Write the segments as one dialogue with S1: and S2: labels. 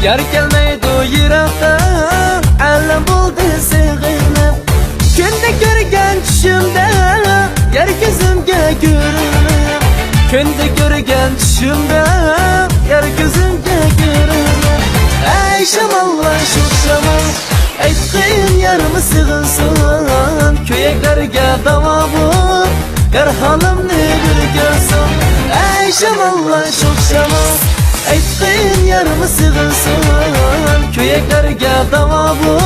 S1: Yar kelmeydi yirakta, alem buldu sığınıp. Günde görgen düşümde, yer gözümge görünüp. Günde görgen düşümde, yer gözümge görünüp. Ey şamallar şu şamal, aytqın yarımı sığınsın. Köyeklerge dava bu, yar halımni bir görsün. Ey şamallar şu şamal, aytqın yarımı sığınsın. Köyeklerge dava bu,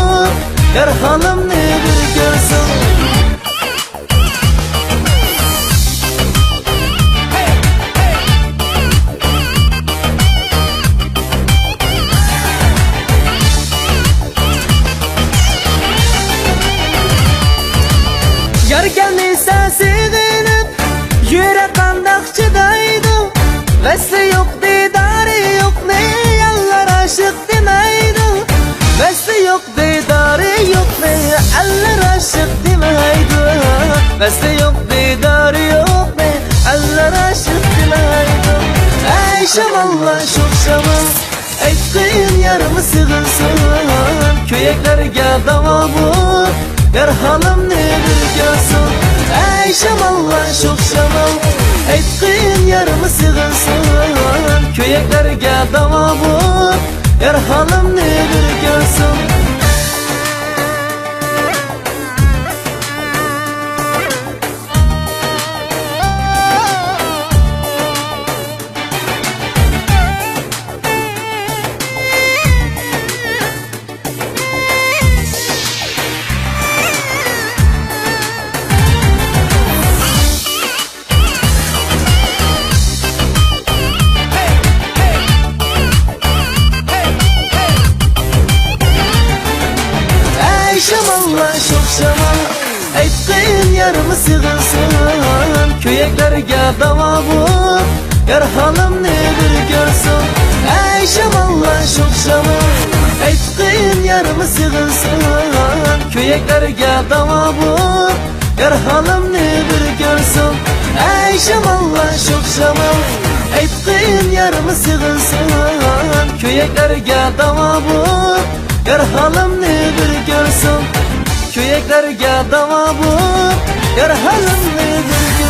S1: yar halımni bir görsün. Yar gelmeyse sığınıp, yürek kandakçıdaydı. Vesli yok, didarı yok, ne eller aşık demeydi. Vesli yok, didarı yok, ne eller aşık demeydi. Vesli yok, didarı yok, ne eller aşık demeydi. Ey şamallar şu şamal, aytqın yarımı sığınsın. Köyeklerge dava bu, yar halımni bir görsün. Ey şamallar şu şamal, aytqın yarımı sığınsın. Köyeklerge dava bu, yar halımni bir görsün. Şamallar çok şamal, aytqın yarımı sığınsın. Köyeklerge dava bu, yar halımni bir görsün. Ey şamallar çok şamal, aytqın yarımı sığınsın. Köyeklerge dava bu, yar halımni bir görsün. Ey şamallar çok şamal, aytqın yarımı sığınsın. Köyeklerge dava bu, yar halımni bir görsün. Köyeklerge dava bu, yar halımni bir görsün.